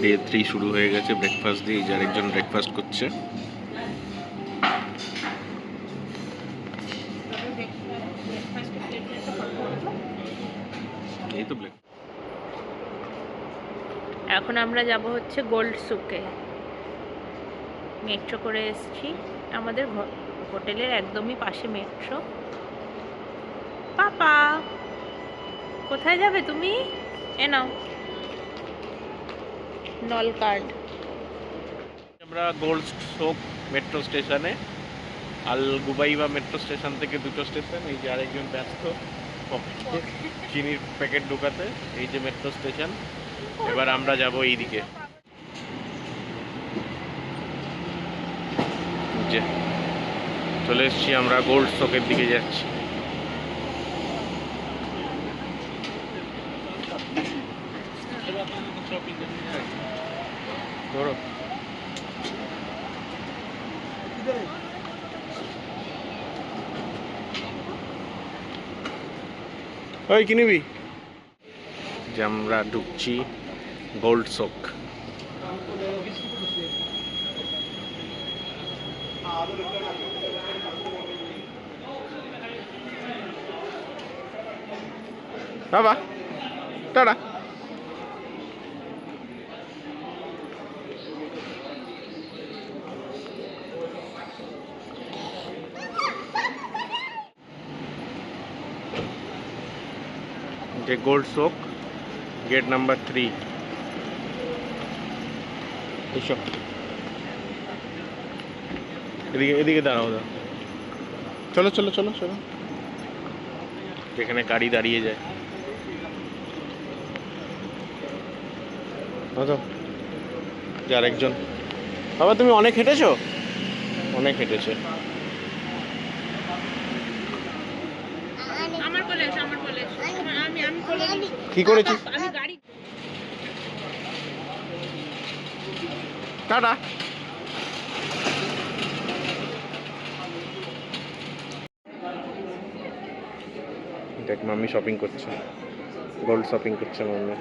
Day 3 শুরু হয়ে গেছে ব্রেকফাস্ট দিয়ে। যার একজন ব্রেকফাস্ট করছে। এই তো এখন আমরা যাব হচ্ছে গোল্ড সুকে। মেট্রো করে এসেছি, আমাদের হোটেলের একদমই পাশে মেট্রো। পাপা কোথায় যাবে তুমি? এ নাও নল কার্ড। আমরা গোল্ড সোক মেট্রো স্টেশনে। আল গুবাইবা মেট্রো স্টেশন থেকে 2টো স্টেশন। এই যে আরেকজন ব্যস্ত চিনির প্যাকেট ঢোকাতে। এই যে মেট্রো স্টেশন। এবার আমরা যাব এই দিকে। যে চলে এসেছি আমরা গোল্ড সোকের দিকে যাচ্ছি। ধরো ওই কি নিবি? যে আমরা ঢুকছি গোল্ড সোক। বাবা টাটা। যে গোল্ড সোক গেট নাম্বার 3। এসব এদিকে এদিকে দাঁড়াও দাও। চলো চলো চলো চলো। যেখানে গাড়ি দাঁড়িয়ে যায়। যে আরেকজন। বাবা তুমি অনেক হেঁটেছো? অনেক হেঁটেছে। কি করেছিস? টাটা। দেখ মাম্মি শপিং করছে, গোল্ড শপিং করছে মাম্মি।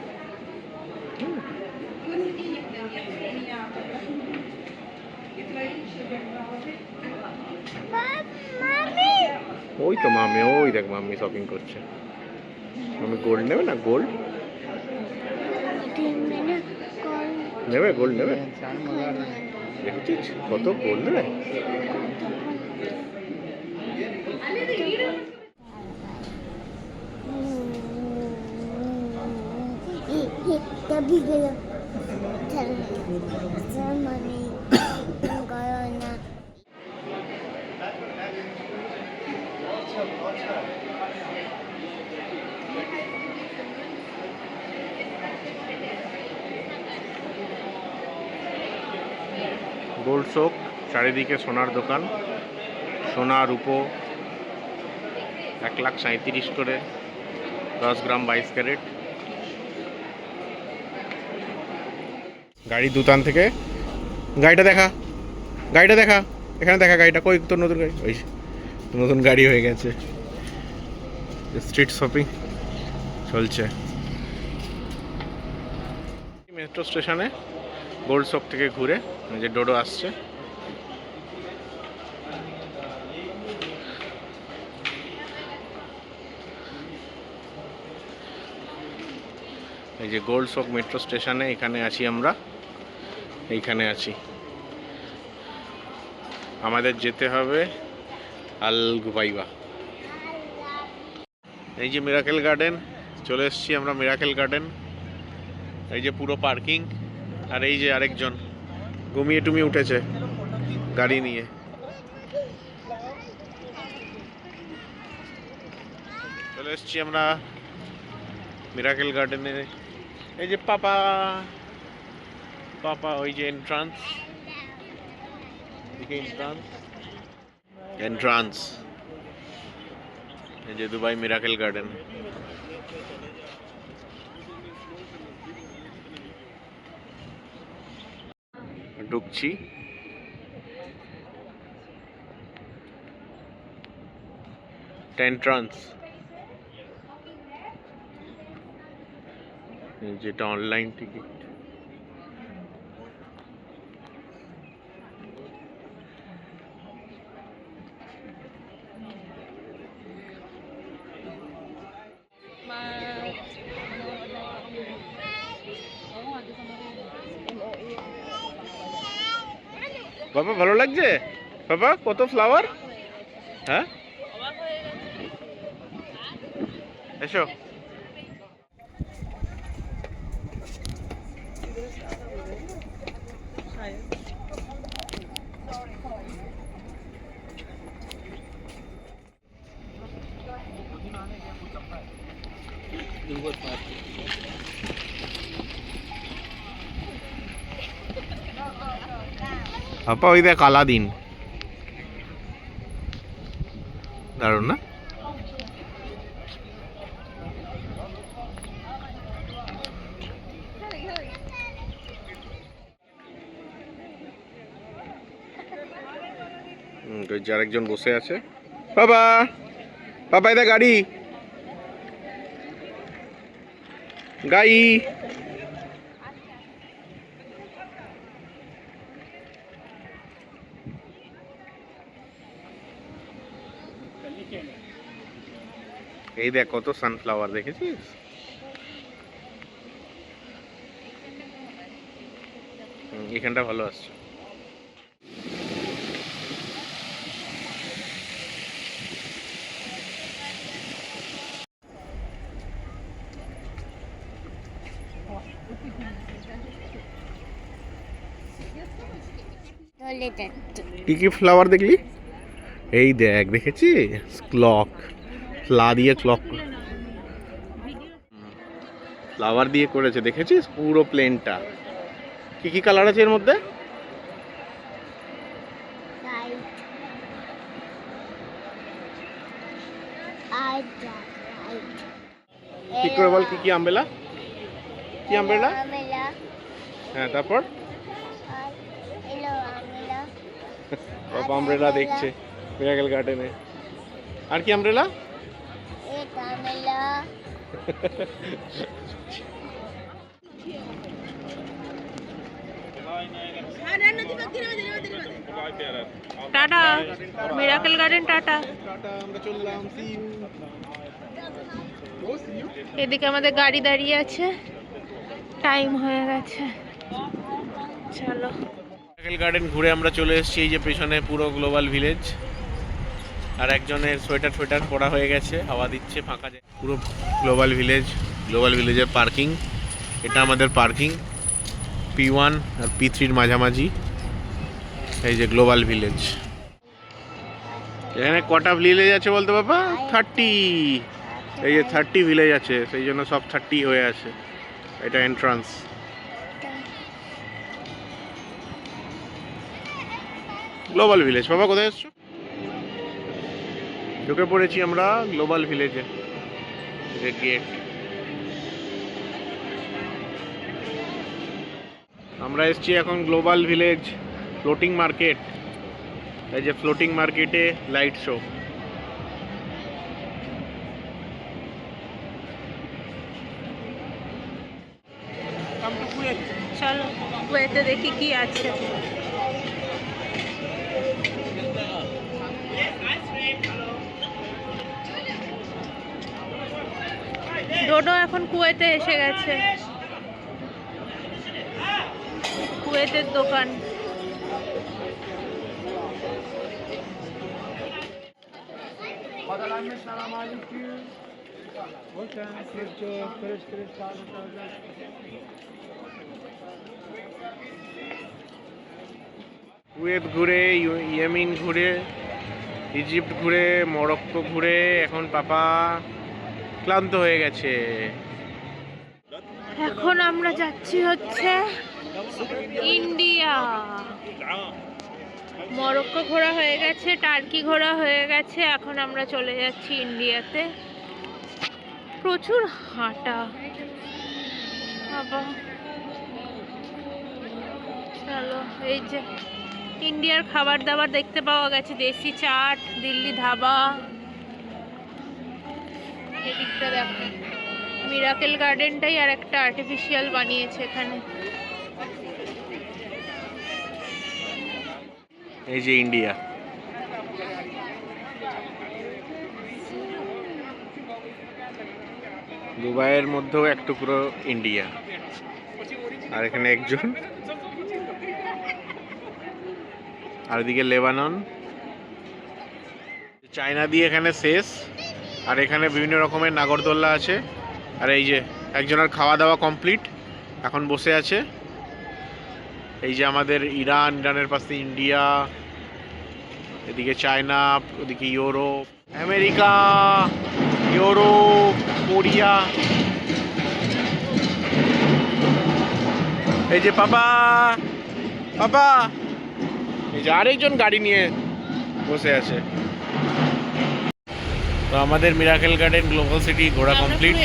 ওই তো মাম্মি, ওই দেখ মাম্মি শপিং করছে। মাম্মি গোল্ড নেবে না? গোল্ড নেবে? গোল্ড নেবে? দেখেছিস কত গোল্ড নেবে? Tapi kalau গোল্ড শপ, চারিদিকে সোনার দোকান, সোনা রূপো 1,37,000 করে, 10 গ্রাম 22 ক্যারেট। গাড়ি দুতান থেকে। গাড়িটা দেখা, গাড়িটা দেখা, এখানে দেখা গাড়িটা। কই তোর নতুন গাড়ি? ওই নতুন গাড়ি হয়ে গেছে। স্ট্রিট শপিং চলছে মেট্রো স্টেশনে। গোল্ড শপ থেকে ঘুরে যে ডোডো আসছে। এই যে গোল্ড শপ মেট্রো স্টেশনে, এখানে আছি আমরা, এইখানে আছি। আমাদের যেতে হবে আল গুবাইবা। এই যে মিরাকেল গার্ডেন, চলে এসেছি আমরা মিরাকেল গার্ডেন। এই যে পুরো পার্কিং। আর এই যে আরেকজন ঘুমিয়ে টুমিয়ে উঠেছে গাড়ি নিয়ে। চলে এসেছি আমরা মিরাকেল গার্ডেনে। এই যে পাপা, পাপা ওই যে এন্ট্রান্স, এদিকে এন্ট্রান্স, এন্ট্রান্স। এই যে দুবাই মিরাকেল গার্ডেন। ঢুকছি। এন্ট্রান্স। যেটা অনলাইন টিকিট। বাবা ভালো লাগছে? বাবা কত ফ্লাওয়ার? হ্যাঁ এসো। আপা ওই দেখ আলাদিন, দারুণ না? আরেকজন বসে আছে। বাবা বাবা এটা গাড়ি গাই। এই দেখ কত সানফ্লাওয়ার দেখেছিস? এখানটা ভালো আসছে। কি কি ফ্লাওয়ার দেখলি? এই দেখ, দেখেছিস ক্লক, ফ্লা দিয়ে ক্লক, ফ্লাওয়ার দিয়ে করেছে দেখেছিস পুরো প্লেনটা। কি কি কালার আছে এর মধ্যে? ঠিক করে বল কি কি আমবেলা, কি আমবেলা? হ্যাঁ তারপর আমব্রেলা দেখছে মিরাকেল গার্ডেনে। আর কি umbrella? Tata miracle garden, tata. আমরা চললাম, সি ইউ। এদিকে আমাদের গাড়ি দাঁড়িয়ে আছে, টাইম হয়ে গেছে, চলো। মিরাকেল গার্ডেন ঘুরে আমরা চলে এসেছি। এই যে পেছনে পুরো গ্লোবাল ভিলেজ, আর একজনের সোয়েটার ফোয়েটার পরা হয়ে গেছে, হাওয়া দিচ্ছে, ফাঁকা যায় পুরো গ্লোবাল ভিলেজ। গ্লোবাল ভিলেজের পার্কিং, এটা আমাদের পার্কিং P1 আর P3 মাঝামাঝি। এই যে গ্লোবাল ভিলেজ। এখানে কটা ভিলেজ আছে বলতে বাবা? 30। এই যে 30 ভিলেজ আছে, সেই জন্য সব 30 হয়ে আছে। এটা এন্ট্রান্স। Global village. বাবা কোথায় এসছো? ঢুকে পড়েছি আমরা গ্লোবাল ভিলেজে। এই গেট। আমরা এসেছি এখন গ্লোবাল ভিলেজ ফ্লোটিং মার্কেট। এই যে ফ্লোটিং মার্কেটে লাইট শো। চলো কুয়েতে দেখি কি আছে। ডোডো এখন কুয়েতে এসে গেছে, কুয়েতের দোকান। কুয়েত ঘুরে, ইয়েমেন ঘুরে, ইজিপ্ট ঘুরে, মরক্কো ঘুরে এখন পাপা ক্লান্ত হয়ে গেছে। এখন আমরা যাচ্ছি হচ্ছে ইন্ডিয়া। মরক্কো ঘোরা হয়ে গেছে, টার্কি ঘোরা হয়ে গেছে, এখন আমরা চলে যাচ্ছি ইন্ডিয়াতে। প্রচুর হাঁটা বাবা। চলো, এই যে ইন্ডিয়ার খাবার দাবার দেখতে পাওয়া গেছে, দেশি চাট, দিল্লি ধাবা। এদিকটা দেখো, মিরাকেল গার্ডেনটাই আর একটা আর্টিফিশিয়াল বানিয়েছে এখানে। এই যে ইন্ডিয়া। দুবাইয়ের মধ্যেও এক টুকরো ইন্ডিয়া। আর এখানে একজন আর এদিকে লেবানন। চায়না দিয়ে এখানে শেষ। আর এখানে বিভিন্ন রকমের নাগরদোল্লা আছে। আর এই যে একজনের খাওয়া দাওয়া কমপ্লিট, এখন বসে আছে। এই যে আমাদের ইরান, ইরানের পাশে ইন্ডিয়া, এদিকে চায়না, ওদিকে ইউরোপ, আমেরিকা, ইউরোপ, কোরিয়া। এই যে পাপা, পাপা, এই যে আরেকজন গাড়ি নিয়ে বসে আছে। তো আমাদের মিরাকেল গার্ডেন গ্লোবাল সিটি ঘোরা কমপ্লিট,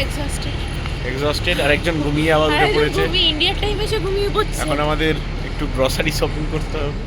এক্সস্টেড। আর একজন ঘুমিয়ে আবার উঠে পড়েছে। ইন্ডিয়ার টাইমে এসে ঘুমিয়ে পড়ছে। এখন আমাদের একটু গ্রসারি শপিং করতে হবে।